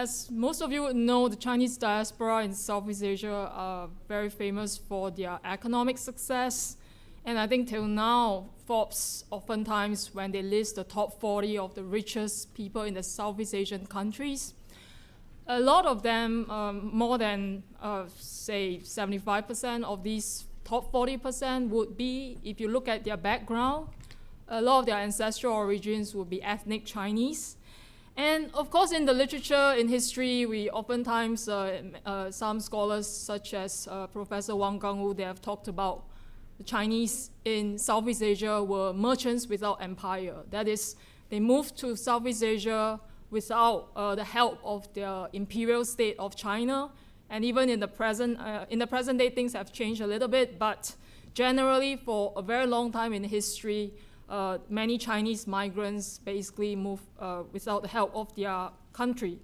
as most of you would know, the Chinese diaspora in Southeast Asia are very famous for their economic success. And I think till now, Forbes oftentimes, when they list the top 40 of the richest people in the Southeast Asian countries, a lot of them, more than, say, 75% of these top 40% would be, if you look at their background, a lot of their ancestral origins would be ethnic Chinese. And of course, in the literature, in history, we oftentimes, some scholars such as Professor Wang Gangwu, they have talked about the Chinese in Southeast Asia were merchants without empire. That is, they moved to Southeast Asia without the help of the imperial state of China. And even in the present day, things have changed a little bit, but generally for a very long time in history, many Chinese migrants basically moved without the help of their country.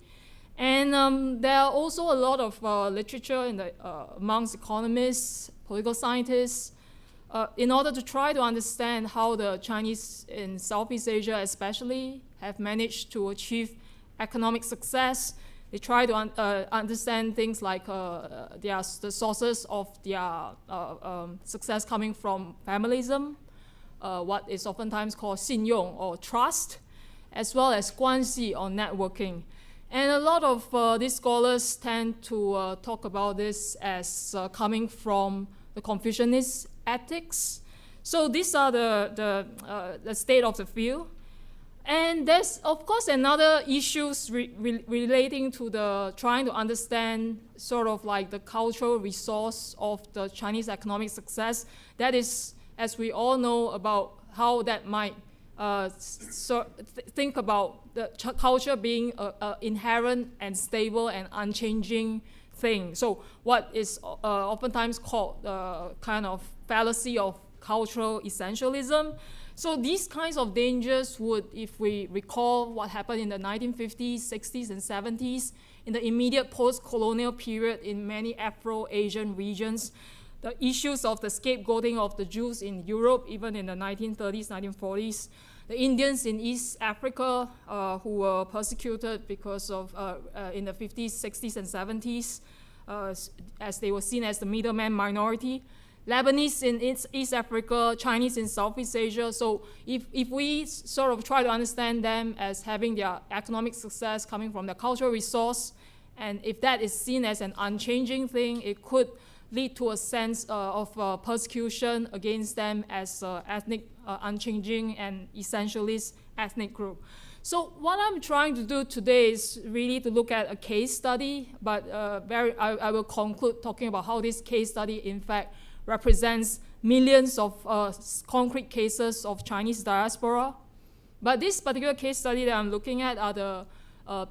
And there are also a lot of literature in the, amongst economists, political scientists, in order to try to understand how the Chinese in Southeast Asia especially have managed to achieve economic success. They try to understand things like the sources of their success coming from familism, what is oftentimes called 信用 or trust, as well as 关系 or networking. And a lot of these scholars tend to talk about this as coming from the Confucianist ethics. So these are the state of the field. And there's, of course, another issues relating to the trying to understand sort of like the cultural resource of the Chinese economic success. That is, as we all know, about how that might think about the culture being an inherent and stable and unchanging thing. So what is oftentimes called the kind of fallacy of cultural essentialism. So these kinds of dangers would, if we recall what happened in the 1950s, 60s, and 70s, in the immediate post-colonial period in many Afro-Asian regions, the issues of the scapegoating of the Jews in Europe, even in the 1930s, 1940s, the Indians in East Africa who were persecuted because of, in the 50s, 60s, and 70s, as they were seen as the middleman minority, Lebanese in East Africa, Chinese in Southeast Asia. So if we sort of try to understand them as having their economic success coming from their cultural resource, and if that is seen as an unchanging thing, it could lead to a sense of persecution against them as ethnic, unchanging and essentialist ethnic group. So what I'm trying to do today is really to look at a case study, but I will conclude talking about how this case study, in fact, represents millions of concrete cases of Chinese diaspora. But this particular case study that I'm looking at are the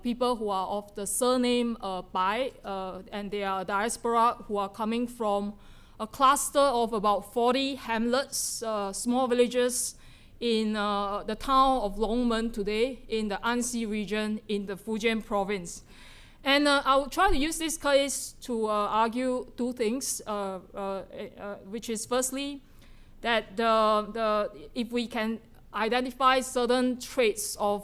people who are of the surname Bai, and they are diaspora who are coming from a cluster of about 40 hamlets, small villages in the town of Longmen today in the Anxi region in the Fujian province. And I will try to use this case to argue two things, which is firstly, that if we can identify certain traits of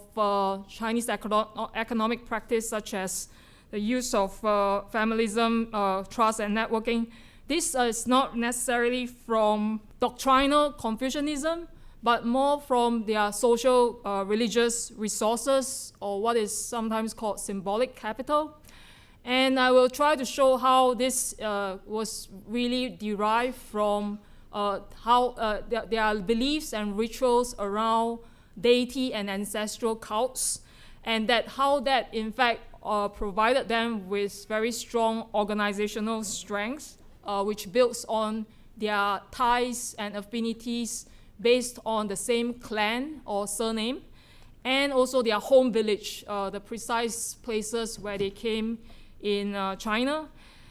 Chinese economic practice, such as the use of familism, trust, and networking, this is not necessarily from doctrinal Confucianism, but more from their social religious resources, or what is sometimes called symbolic capital. And I will try to show how this was really derived from how there are beliefs and rituals around deity and ancestral cults, and that how that in fact provided them with very strong organizational strength, which builds on their ties and affinities based on the same clan or surname, and also their home village, the precise places where they came in China,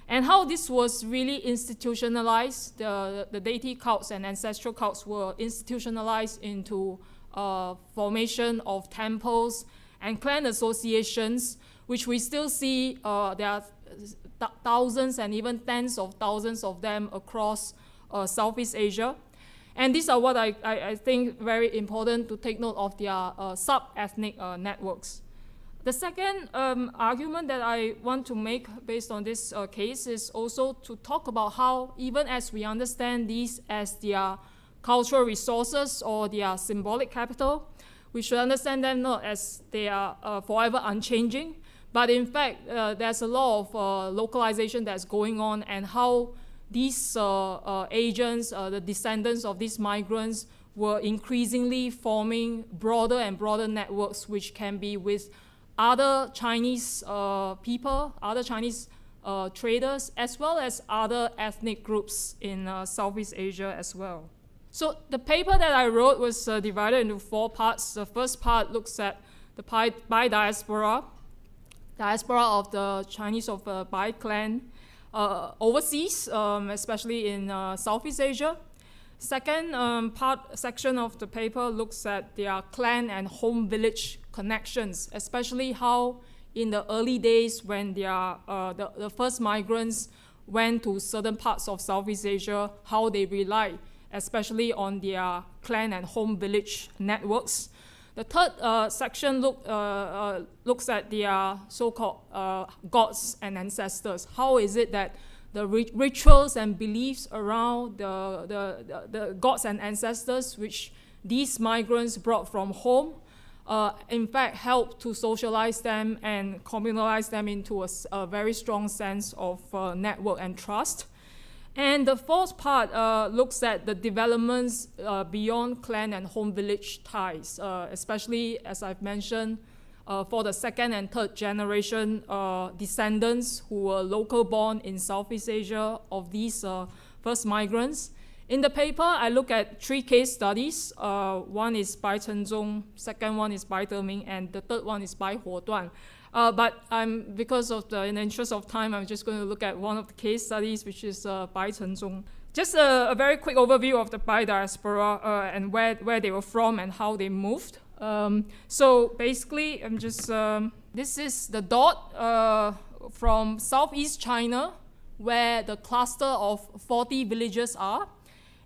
and how this was really institutionalized. The deity cults and ancestral cults were institutionalized into formation of temples and clan associations, which we still see there are thousands and even tens of thousands of them across Southeast Asia. And these are what I think very important to take note of their sub-ethnic networks. The second argument that I want to make based on this case is also to talk about how, even as we understand these as their cultural resources or their symbolic capital, we should understand them not as they are forever unchanging, but in fact, there's a lot of localization that's going on, and how these agents, the descendants of these migrants, were increasingly forming broader and broader networks, which can be with other Chinese people, other Chinese traders, as well as other ethnic groups in Southeast Asia as well. So the paper that I wrote was divided into 4 parts. The first part looks at the Bai Diaspora of the Chinese of Bai clan overseas, especially in Southeast Asia. Second section of the paper looks at their clan and home village connections, especially how in the early days when the first migrants went to certain parts of Southeast Asia, how they relied especially on their clan and home village networks. The third section looks at their so-called gods and ancestors. How is it that the rituals and beliefs around the gods and ancestors which these migrants brought from home in fact help to socialize them and communalize them into a very strong sense of network and trust. And the fourth part looks at the developments beyond clan and home village ties, especially, as I've mentioned, for the second and third generation descendants who were local born in Southeast Asia of these first migrants. In the paper, I look at 3 case studies. One is Bai Chenzong, second one is Bai Deming, and the third one is Bai Huoduan. But because of in the interest of time, I'm just going to look at one of the case studies, which is Bai Chenzong. Just a very quick overview of the Bai diaspora and where they were from and how they moved. So basically, this is the dot from southeast China, where the cluster of 40 villages are.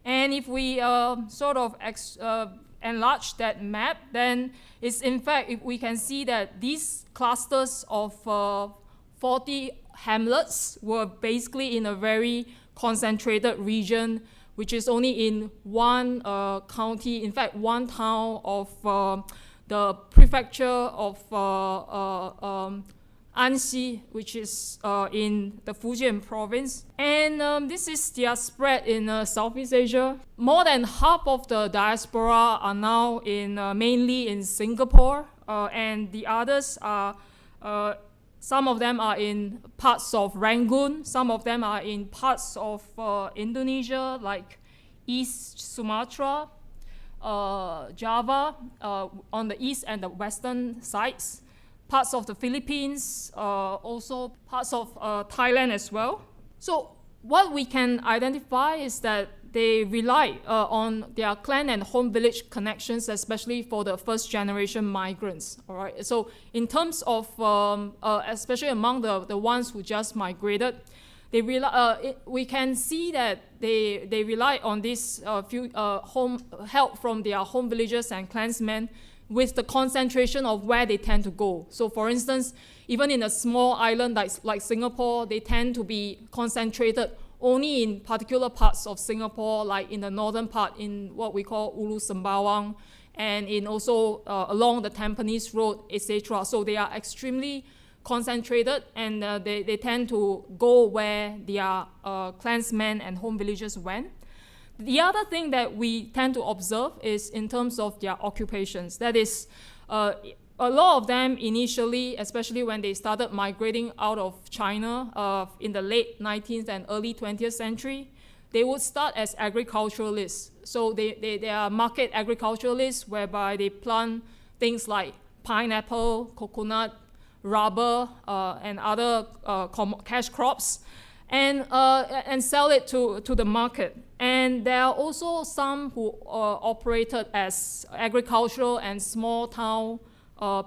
And if we sort of enlarge that map, then it's in fact, if we can see that these clusters of 40 hamlets were basically in a very concentrated region, which is only in one county, in fact, one town of the prefecture of Anxi, which is in the Fujian province. And this is their spread in Southeast Asia. More than half of the diaspora are now mainly in Singapore, and the others are, some of them are in parts of Rangoon, some of them are in parts of Indonesia, like East Sumatra, Java, on the east and the western sides, parts of the Philippines, also parts of Thailand as well. So what we can identify is that they rely on their clan and home village connections, especially for the first generation migrants. All right. So in terms of, especially among the ones who just migrated, they we can see that they rely on this home help from their home villages and clansmen, with the concentration of where they tend to go. So for instance, even in a small island like Singapore, they tend to be concentrated only in particular parts of Singapore, like in the northern part in what we call Ulu Sembawang, and in also along the Tampines Road, etc. So they are extremely concentrated, and they tend to go where their clansmen and home villages went. The other thing that we tend to observe is in terms of their occupations. That is, a lot of them initially, especially when they started migrating out of China in the late 19th and early 20th century, they would start as agriculturalists. So they are market agriculturalists, whereby they plant things like pineapple, coconut, rubber, and other cash crops, and sell it to the market. And there are also some who operated as agricultural and small town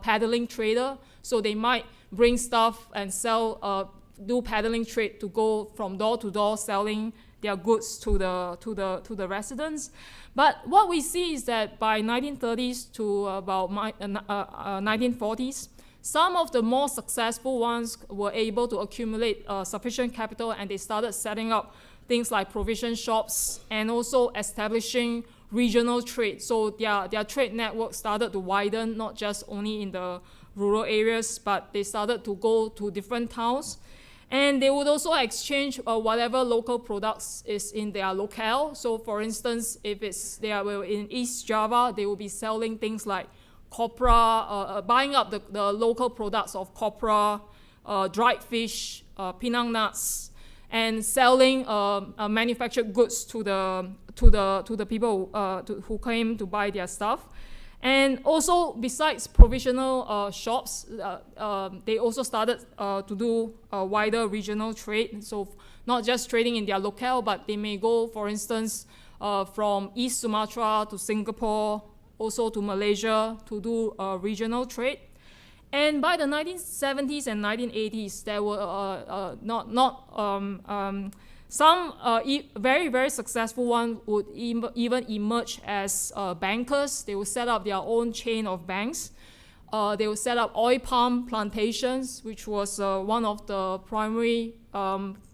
peddling trader. So they might bring stuff and sell, do peddling trade to go from door to door, selling their goods to the residents. But what we see is that by 1930s to about 1940s, Some of the more successful ones were able to accumulate sufficient capital, and they started setting up things like provision shops and also establishing regional trade. So their trade network started to widen, not just only in the rural areas, but they started to go to different towns. And they would also exchange whatever local products is in their locale. So for instance, if they are in East Java, they will be selling things like copra, buying up the local products of copra, dried fish, pinang nuts, and selling manufactured goods to the people who came to buy their stuff. And also, besides provisional shops, they also started to do wider regional trade. So not just trading in their locale, but they may go, for instance, from East Sumatra to Singapore, also to Malaysia, to do regional trade. And by the 1970s and 1980s, there were some very, very successful ones would even emerge as bankers. They would set up their own chain of banks. They would set up oil palm plantations, which was one of the primary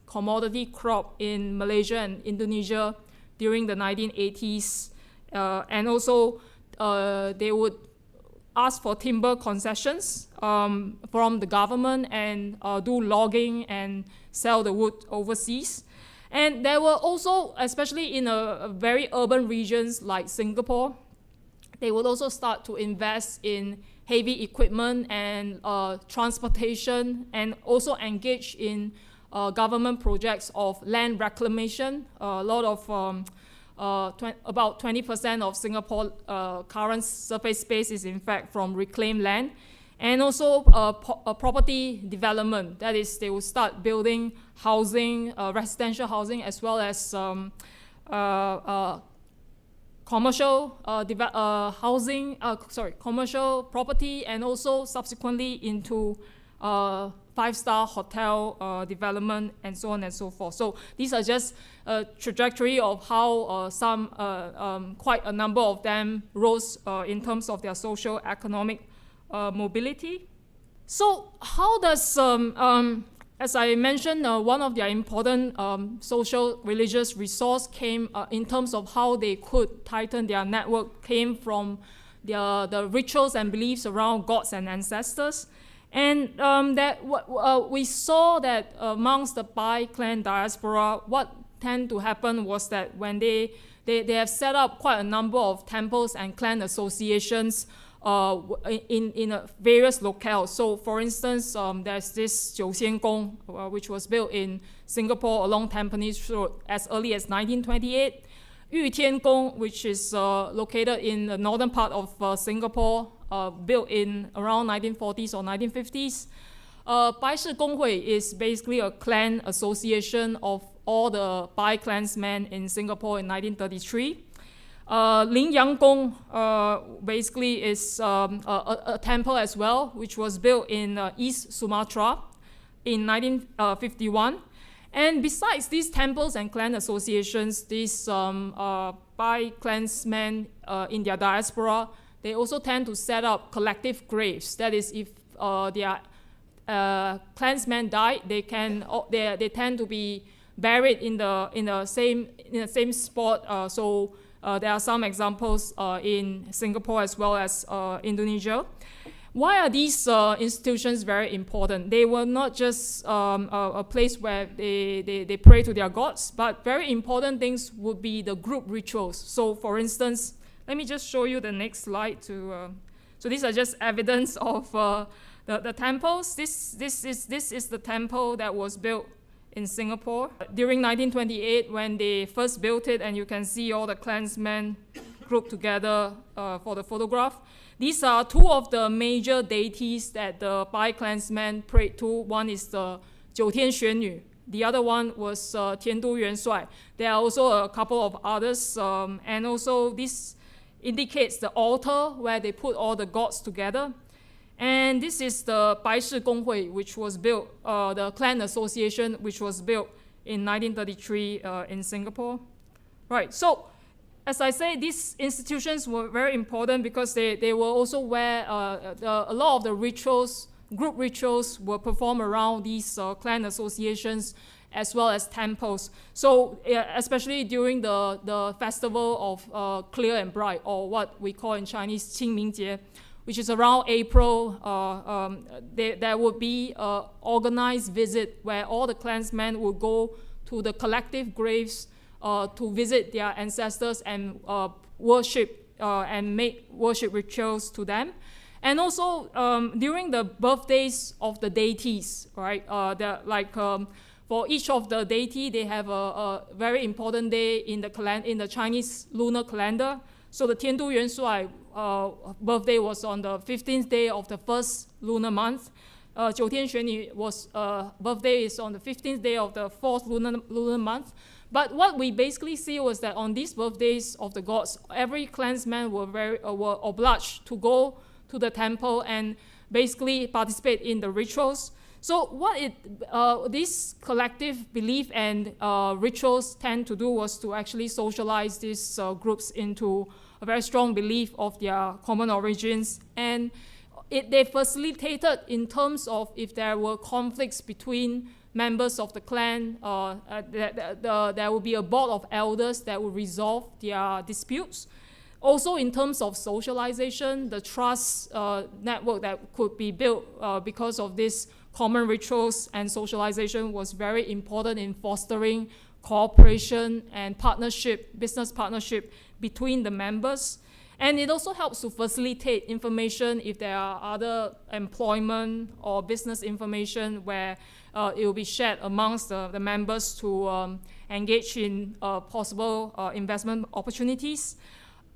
commodity crop in Malaysia and Indonesia during the 1980s. And also, they would ask for timber concessions from the government and do logging and sell the wood overseas. And there were also, especially in a very urban regions like Singapore, they would also start to invest in heavy equipment and transportation, and also engage in government projects of land reclamation. A lot of about 20% of Singapore current surface space is in fact from reclaimed land. And also property development, that is, they will start building housing, residential housing, as well as commercial housing, commercial property, and also subsequently into five-star hotel development, and so on and so forth. So these are just a trajectory of how quite a number of them rose in terms of their social economic mobility. So how does, as I mentioned, one of their important social religious resource came in terms of how they could tighten their network, came from the rituals and beliefs around gods and ancestors. And we saw that amongst the Bai clan diaspora, what tended to happen was that when they have set up quite a number of temples and clan associations in various locales. So for instance, there's this Jiu Xian Gong, which was built in Singapore along Tampines Road as early as 1928. Hui Kian Kwee, which is located in the northern part of Singapore, built in around 1940s or 1950s. Bai Clansmen is basically a clan association of all the Bai Clansmen in Singapore in 1933. Lin Yang Gong basically is a temple as well, which was built in East Sumatra in 1951. And besides these temples and clan associations, these Bai Clansmen in their diaspora, they also tend to set up collective graves. That is, if their clansmen died, they tend to be buried in the same spot. So there are some examples in Singapore as well as Indonesia. Why are these institutions very important? They were not just a place where they pray to their gods, but very important things would be the group rituals. So for instance, let me just show you the next slide. So these are just evidence of the temples. This is the temple that was built in Singapore during 1928 when they first built it, and you can see all the clansmen grouped together for the photograph. These are two of the major deities that the Bai Clansmen prayed to. One is the Jiu Tian Xuan Yu. The other one was Tian Du Yuan Shuai. There are also a couple of others, and also this indicates the altar where they put all the gods together. And this is the Bai Gong Hui, which was built, the clan association, which was built in 1933 in Singapore. Right, so as I say, these institutions were very important because they were also where a lot of the rituals group rituals were performed around these clan associations as well as temples. So especially during the festival of Clear and Bright, or what we call in Chinese 清明节, which is around April, there would be an organized visit where all the clansmen would go to the collective graves to visit their ancestors and worship and make worship rituals to them. And also during the birthdays of the deities, right? For each of the deity, they have a very important day in the Chinese lunar calendar. So the Tiandu Yuan Shuai birthday was on the 15th day of the first lunar month. Jiu Tian Xuan Ni was birthday is on the 15th day of the fourth lunar month. But what we basically see was that on these birthdays of the gods, every clansman were obliged to go to the temple and basically participate in the rituals. So what this collective belief and rituals tend to do was to actually socialize these groups into a very strong belief of their common origins. And they facilitated in terms of if there were conflicts between members of the clan, there would be a board of elders that would resolve their disputes. Also in terms of socialization, the trust network that could be built because of this common rituals and socialization was very important in fostering cooperation and partnership, business partnership between the members. And it also helps to facilitate information if there are other employment or business information where it will be shared amongst the members to engage in possible investment opportunities.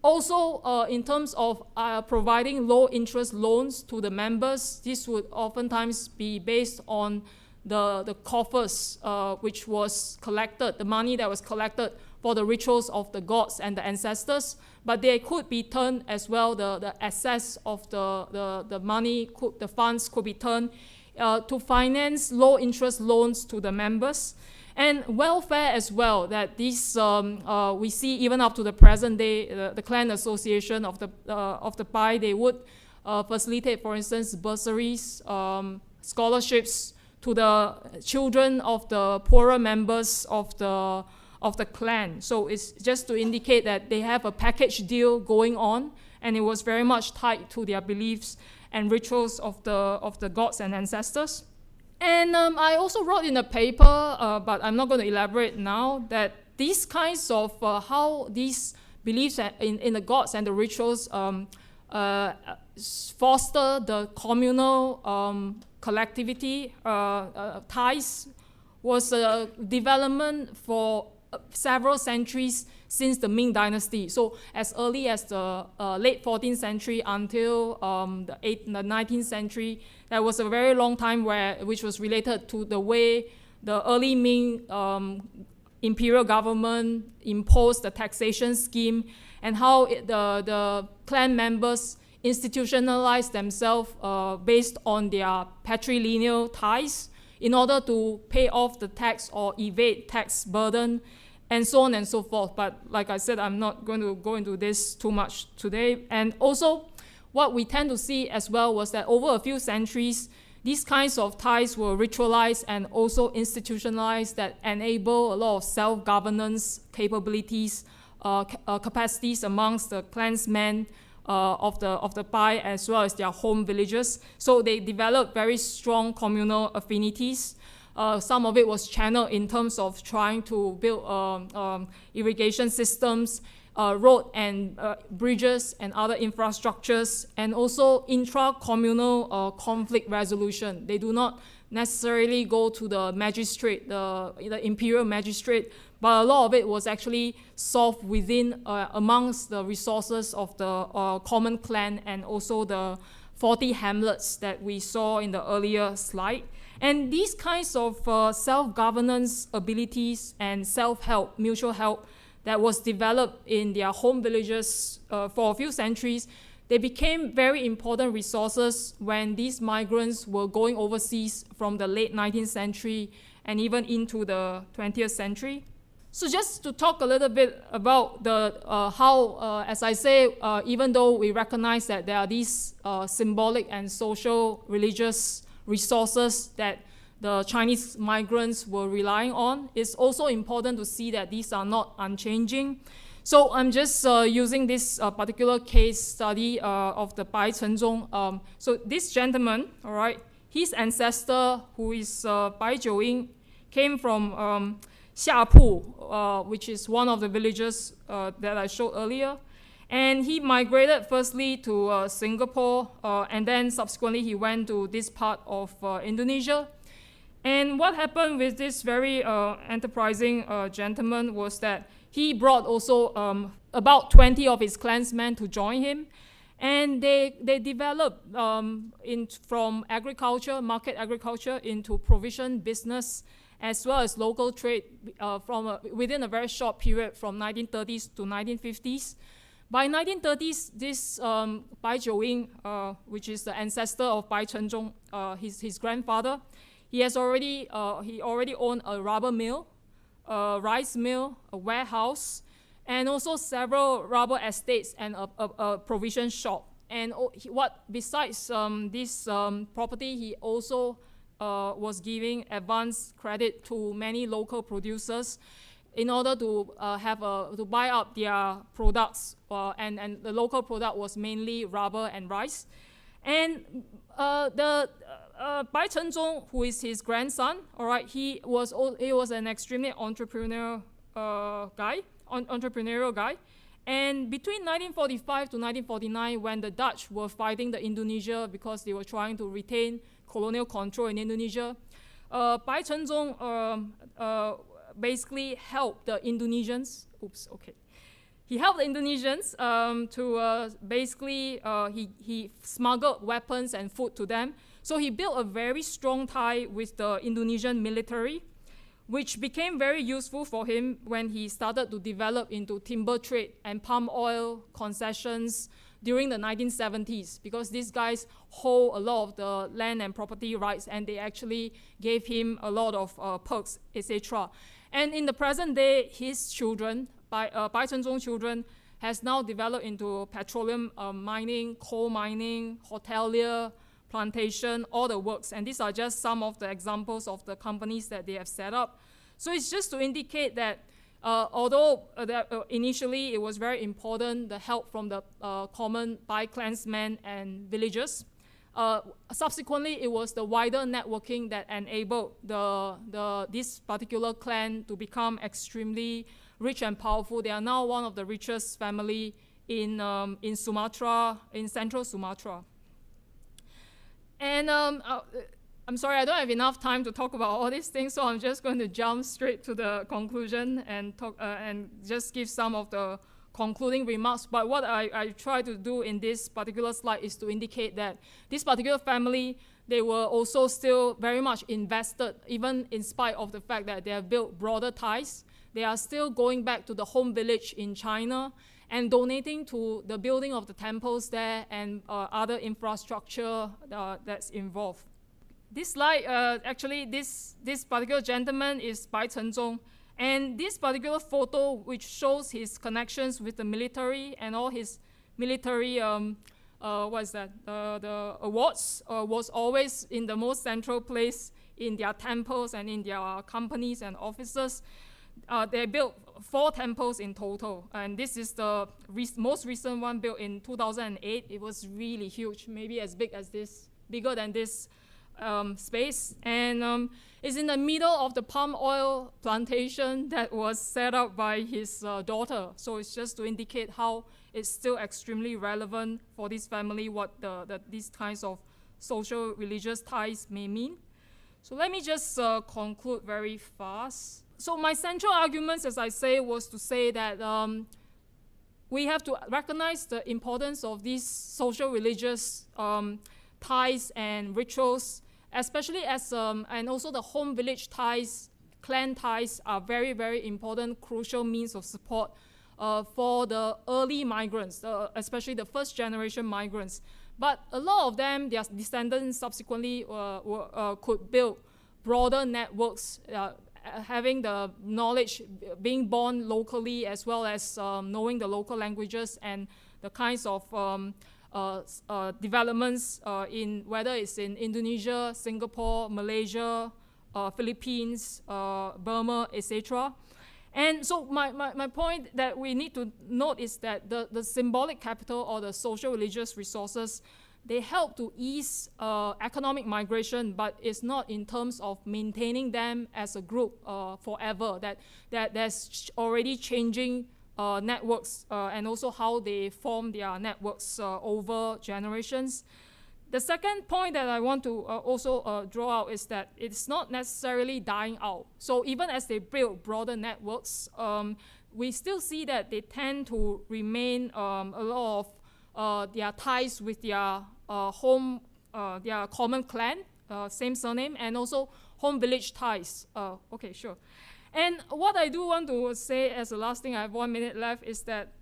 Also, in terms of providing low-interest loans to the members, this would oftentimes be based on the coffers which was collected, the money that was collected for the rituals of the gods and the ancestors. But they could be turned as well, the excess of the money, the funds could be turned to finance low-interest loans to the members. And welfare as well, that these we see even up to the present day, the clan association of the Bai, they would facilitate, for instance, bursaries, scholarships to the children of the poorer members of the clan. So it's just to indicate that they have a package deal going on, and it was very much tied to their beliefs and rituals of the gods and ancestors. And I also wrote in a paper, but I'm not going to elaborate now, that these kinds of how these beliefs in the gods and the rituals foster the communal collectivity ties was a development for several centuries since the Ming Dynasty. So as early as the late 14th century until the 19th century, there was a very long time which was related to the way the early Ming imperial government imposed the taxation scheme and how the clan members institutionalized themselves based on their patrilineal ties in order to pay off the tax or evade tax burden, and so on and so forth. But like I said, I'm not going to go into this too much today. And also, what we tend to see as well was that over a few centuries, these kinds of ties were ritualized and also institutionalized that enable a lot of self-governance capabilities, capacities amongst the clansmen of the Bai as well as their home villages. So they developed very strong communal affinities. Some of it was channeled in terms of trying to build irrigation systems, road and bridges and other infrastructures, and also intra-communal conflict resolution. They do not necessarily go to the magistrate, the imperial magistrate, but a lot of it was actually solved within, amongst the resources of the common clan and also the 40 hamlets that we saw in the earlier slide. And these kinds of self-governance abilities and self-help, mutual help, that was developed in their home villages for a few centuries, they became very important resources when these migrants were going overseas from the late 19th century and even into the 20th century. So just to talk a little bit about the how, as I say, even though we recognize that there are these symbolic and social religious resources that the Chinese migrants were relying on, it's also important to see that these are not unchanging. So I'm just using this particular case study of the Bai Cenzong. So this gentleman, all right, his ancestor, who is Bai Jiuying, came from Xiapu, which is one of the villages that I showed earlier. And he migrated firstly to Singapore, and then subsequently he went to this part of Indonesia. And what happened with this very enterprising gentleman was that he brought also about 20 of his clansmen to join him. And they developed from agriculture, market agriculture, into provision business, as well as local trade within a very short period from 1930s to 1950s. By 1930s, this Bai Jiuying, which is the ancestor of Bai Cenzong, his grandfather, he already owned a rubber mill, a rice mill, a warehouse, and also several rubber estates and a provision shop. And besides this property, he also was giving advance credit to many local producers in order to to buy up their products, and the local product was mainly rubber and rice. And Bai Cenzong, who is his grandson, all right, he was an extremely entrepreneurial guy. And between 1945 to 1949, when the Dutch were fighting the Indonesia because they were trying to retain colonial control in Indonesia, Bai Cenzong basically helped the Indonesians. He helped the Indonesians to basically, he smuggled weapons and food to them. So he built a very strong tie with the Indonesian military, which became very useful for him when he started to develop into timber trade and palm oil concessions during the 1970s, because these guys hold a lot of the land and property rights, and they actually gave him a lot of perks, etc. And in the present day, his children, Bai Cenzong's children, has now developed into petroleum mining, coal mining, hotelier, plantation, all the works. And these are just some of the examples of the companies that they have set up. So it's just to indicate that although initially it was very important, the help from the common Bai Clansmen and villagers, subsequently it was the wider networking that enabled this particular clan to become extremely rich and powerful. They are now one of the richest family in Sumatra, in central Sumatra. And I'm sorry, I don't have enough time to talk about all these things, so I'm just going to jump straight to the conclusion and talk and just give some of the concluding remarks. But what I try to do in this particular slide is to indicate that this particular family, they were also still very much invested, even in spite of the fact that they have built broader ties. They are still going back to the home village in China and donating to the building of the temples there and other infrastructure that's involved. This slide, actually, this particular gentleman is Bai Cenzong. And this particular photo, which shows his connections with the military and all his military, the awards, was always in the most central place in their temples and in their companies and offices. They built 4 temples in total, and this is the most recent one built in 2008. It was really huge, maybe as big as this, bigger than this space, and it's in the middle of the palm oil plantation that was set up by his daughter. So it's just to indicate how it's still extremely relevant for this family, what these kinds of social religious ties may mean. So let me just conclude very fast. So my central arguments, as I say, was to say that we have to recognize the importance of these social religious ties and rituals, especially as, and also the home village ties, clan ties are very, very important, crucial means of support for the early migrants, especially the first generation migrants. But a lot of them, their descendants subsequently could build broader networks having the knowledge, being born locally, as well as knowing the local languages and the kinds of developments in whether it's in Indonesia, Singapore, Malaysia, Philippines, Burma, etc. And so my point that we need to note is that the symbolic capital or the social-religious resources, they help to ease economic migration, but it's not in terms of maintaining them as a group forever. That there's already changing networks and also how they form their networks over generations. The second point that I want to also draw out is that it's not necessarily dying out. So even as they build broader networks, we still see that they tend to remain a lot of their ties with their home, their common clan, same surname, and also home village ties. Okay, sure. And what I do want to say as the last thing, I have 1 minute left, is that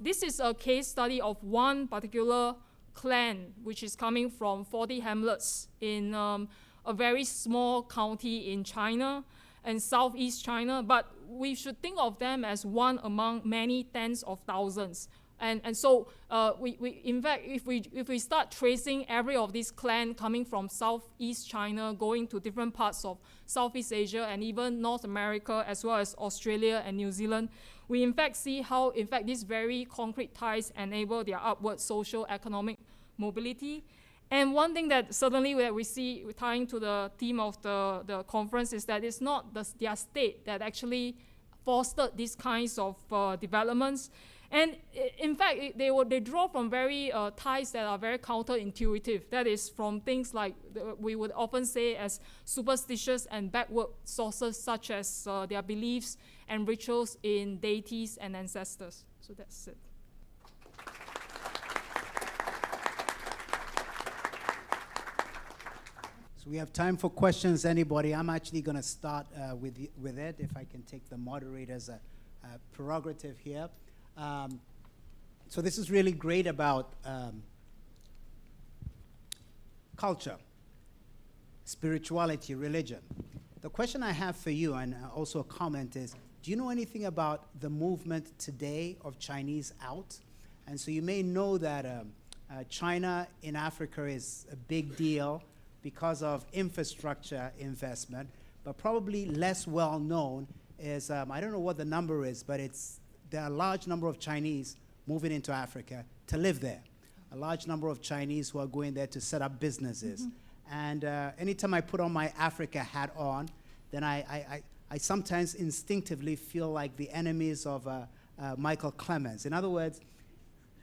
this is a case study of one particular clan, which is coming from 40 hamlets in a very small county in China and southeast China, but we should think of them as one among many tens of thousands. And so in fact, if we start tracing every of these clans coming from southeast China, going to different parts of Southeast Asia and even North America, as well as Australia and New Zealand, we in fact see how, in fact, these very concrete ties enable their upward social economic mobility. And one thing that certainly that we see tying to the theme of the conference is that it's not their state that actually fostered these kinds of developments. And in fact, they draw from very ties that are very counterintuitive. That is from things like we would often say as superstitious and backward sources, such as their beliefs and rituals in deities and ancestors. So that's it. So we have time for questions. Anybody? I'm actually going to start with it, if I can take the moderator's prerogative here. So this is really great about culture, spirituality, religion. The question I have for you, and also a comment, is do you know anything about the movement today of Chinese out? And so you may know that China in Africa is a big deal because of infrastructure investment, but probably less well known is, I don't know what the number is, but there are a large number of Chinese moving into Africa to live there. A large number of Chinese who are going there to set up businesses. Mm-hmm. And anytime I put on my Africa hat on, then I sometimes instinctively feel like the enemies of Michael Clemens. In other words,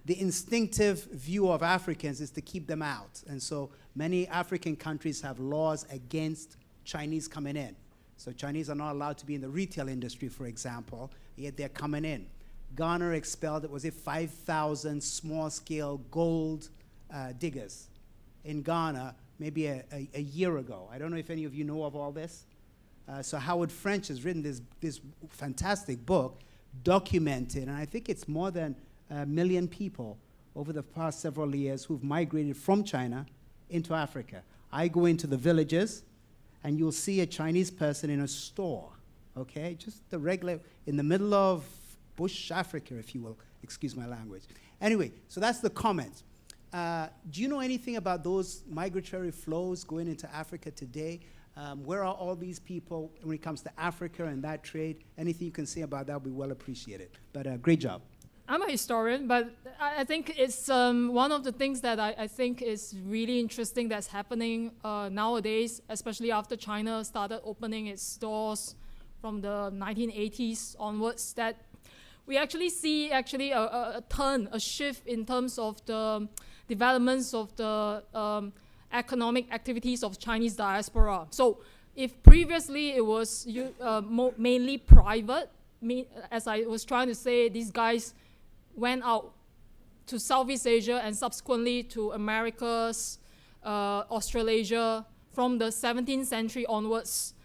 the instinctive view of Africans is to keep them out. And so many African countries have laws against Chinese coming in. So Chinese are not allowed to be in the retail industry, for example, yet they're coming in. Ghana expelled, 5,000 small-scale gold diggers in Ghana maybe a year ago. I don't know if any of you know of all this. So Howard French has written this fantastic book documented, and I think it's more than 1 million people over the past several years who've migrated from China into Africa. I go into the villages, and you'll see a Chinese person in a store, okay? Just the regular, in the middle of bush Africa, if you will, excuse my language. Anyway, so that's the comments. Do you know anything about those migratory flows going into Africa today? Where are all these people when it comes to Africa and that trade? Anything you can say about that would be well appreciated. But great job. I'm a historian, but I think it's one of the things that I think is really interesting that's happening nowadays, especially after China started opening its doors from the 1980s onwards, that we actually see a turn, a shift in terms of the developments of the economic activities of Chinese diaspora. So if previously it was mainly private, as I was trying to say, these guys went out to Southeast Asia and subsequently to Americas, Australasia from the 17th century onwards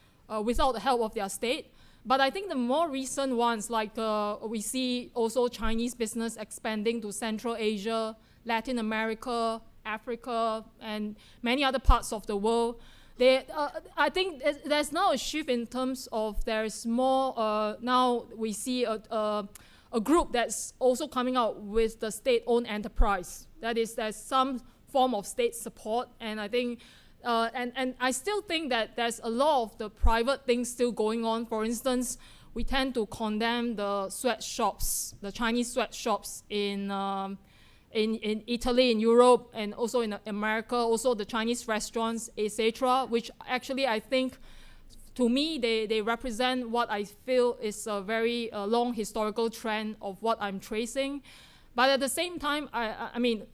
without the help of their state. But I think the more recent ones, like we see also Chinese business expanding to Central Asia, Latin America, Africa, and many other parts of the world. I think there's now a shift in terms of there's more, now we see a group that's also coming out with the state-owned enterprise. That is, there's some form of state support, and I think, and I still think that there's a lot of the private things still going on. For instance, we tend to condemn the sweatshops, the Chinese sweatshops in Italy, in Europe, and also in America, also the Chinese restaurants, etc., which actually I think, to me, they represent what I feel is a very long historical trend of what I'm tracing. But at the same time, I mean,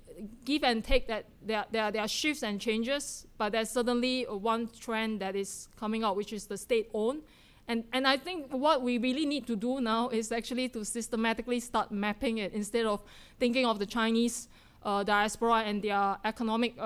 give and take that there are shifts and changes, but there's certainly one trend that is coming out, which is the state-owned. And I think what we really need to do now is actually to systematically start mapping it instead of thinking of the Chinese diaspora and their economic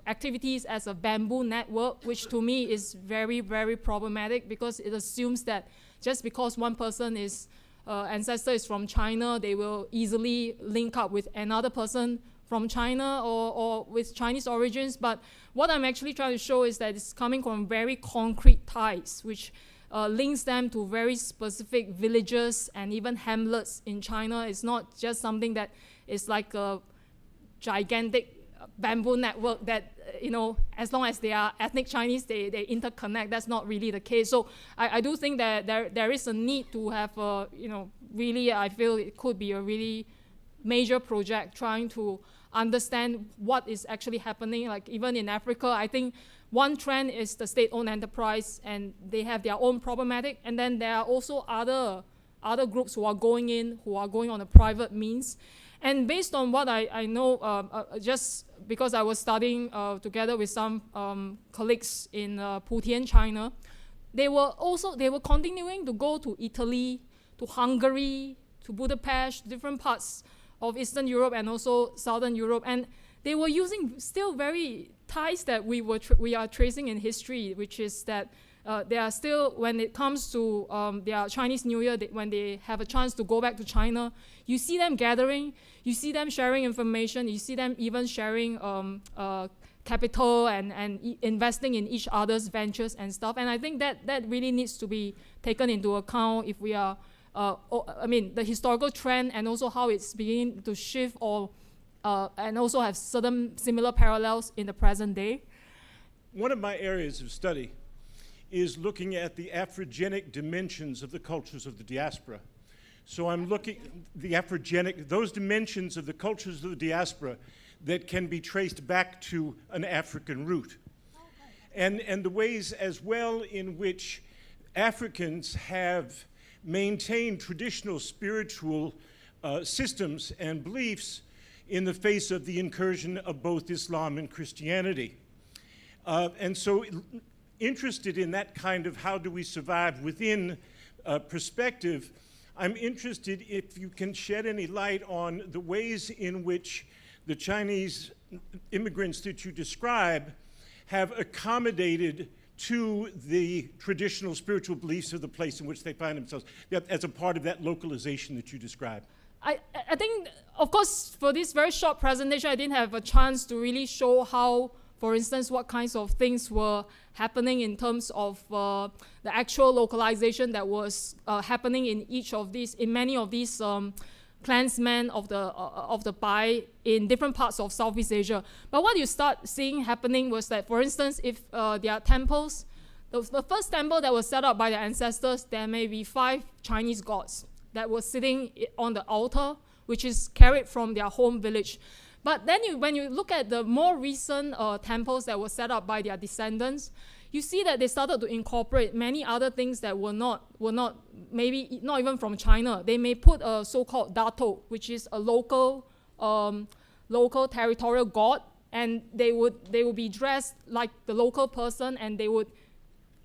activities as a bamboo network, which to me is very, very problematic, because it assumes that just because one person is ancestor is from China, they will easily link up with another person from China or with Chinese origins. But what I'm actually trying to show is that it's coming from very concrete ties, which links them to very specific villages and even hamlets in China. It's not just something that is like a gigantic bamboo network that, you know, as long as they are ethnic Chinese, they interconnect. That's not really the case. So I do think that there is a need to have you know, really, I feel it could be a really major project trying to understand what is actually happening. Like even in Africa, I think one trend is the state-owned enterprise, and they have their own problematic. And then there are also other groups who are going on a private means. And based on what I know, just because I was studying together with some colleagues in Fujian, China, they were continuing to go to Italy, to Hungary, to Budapest, different parts of Eastern Europe and also Southern Europe, and they were using still very ties that we are tracing in history, which is that they are still, when it comes to their Chinese New Year, when they have a chance to go back to China, you see them gathering, you see them sharing information, you see them even sharing capital and investing in each other's ventures and stuff. And I think that really needs to be taken into account if we are, I mean, the historical trend and also how it's beginning to shift and also have certain similar parallels in the present day. One of my areas of study is looking at the Afrogenic dimensions of the cultures of the diaspora. So I'm looking the Afrogenic, those dimensions of the cultures of the diaspora that can be traced back to an African root. And the ways as well in which Africans have maintained traditional spiritual systems and beliefs in the face of the incursion of both Islam and Christianity. And so interested in that kind of how do we survive within perspective, I'm interested if you can shed any light on the ways in which the Chinese immigrants that you describe have accommodated to the traditional spiritual beliefs of the place in which they find themselves, as a part of that localization that you described. I think, of course, for this very short presentation, I didn't have a chance to really show how, for instance, what kinds of things were happening in terms of the actual localization that was happening in many of these clansmen of the Bai in different parts of Southeast Asia. But what you start seeing happening was that, for instance, if there are temples, the first temple that was set up by their ancestors, there may be 5 Chinese gods that were sitting on the altar, which is carried from their home village. But then when you look at the more recent temples that were set up by their descendants, you see that they started to incorporate many other things that were not maybe not even from China. They may put a so-called dato, which is a local territorial god, and they would be dressed like the local person, and they would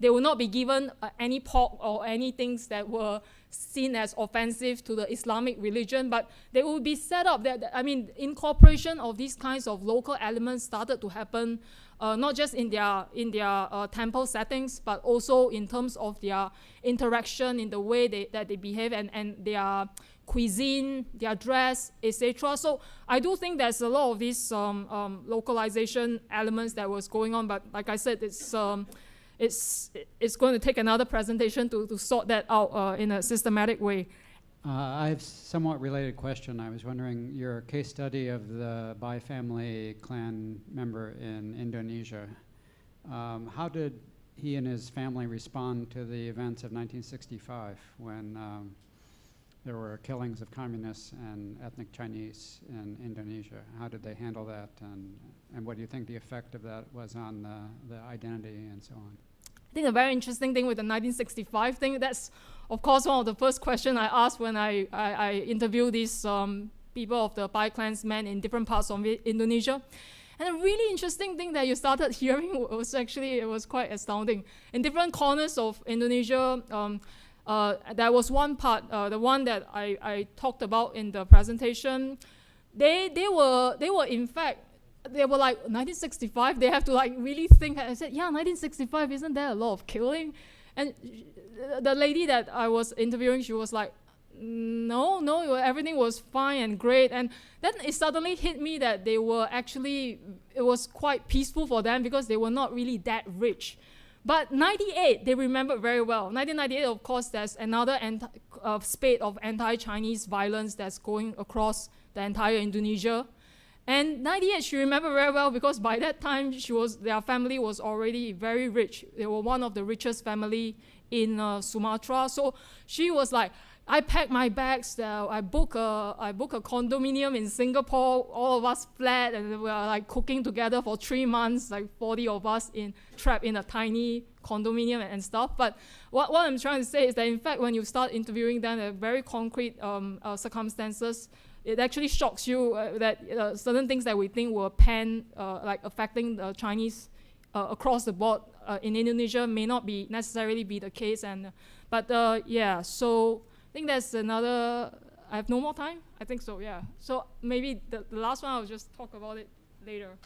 not be given any pork or any things that were seen as offensive to the Islamic religion, but they would be set up that, I mean, incorporation of these kinds of local elements started to happen, not just in their temple settings, but also in terms of their interaction, in the way that they behave, and their cuisine, their dress, etc. So I do think there's a lot of these localization elements that was going on, but like I said, it's going to take another presentation to sort that out in a systematic way. I have a somewhat related question. I was wondering, your case study of the Bai family clan member in Indonesia, how did he and his family respond to the events of 1965 when there were killings of communists and ethnic Chinese in Indonesia? How did they handle that, and what do you think the effect of that was on the identity and so on? I think a very interesting thing with the 1965 thing, that's of course one of the first questions I asked when I interviewed these people of the Bai Clansmen in different parts of Indonesia. And a really interesting thing that you started hearing was actually, it was quite astounding. In different corners of Indonesia, there was one part, the one that I talked about in the presentation, they were in fact, they were like, 1965, they have to like really think. I said, yeah, 1965, isn't there a lot of killing? And the lady that I was interviewing, she was like, no, everything was fine and great. And then it suddenly hit me that they were actually, it was quite peaceful for them because they were not really that rich. But 98, they remembered very well. 1998, of course, there's another spate of anti-Chinese violence that's going across the entire Indonesia. And 98, she remembered very well because by that time, their family was already very rich. They were one of the richest family in Sumatra. So she was like, I packed my bags, I booked a condominium in Singapore, all of us flat, and we were like cooking together for 3 months, like 40 of us trapped in a tiny condominium and stuff. But what I'm trying to say is that in fact, when you start interviewing them at very concrete circumstances, it actually shocks you that certain things that we think were like affecting the Chinese across the board in Indonesia may not be necessarily be the case. But yeah, so I think there's another. I have no more time. I think so. Yeah. So maybe the last one I'll just talk about it later.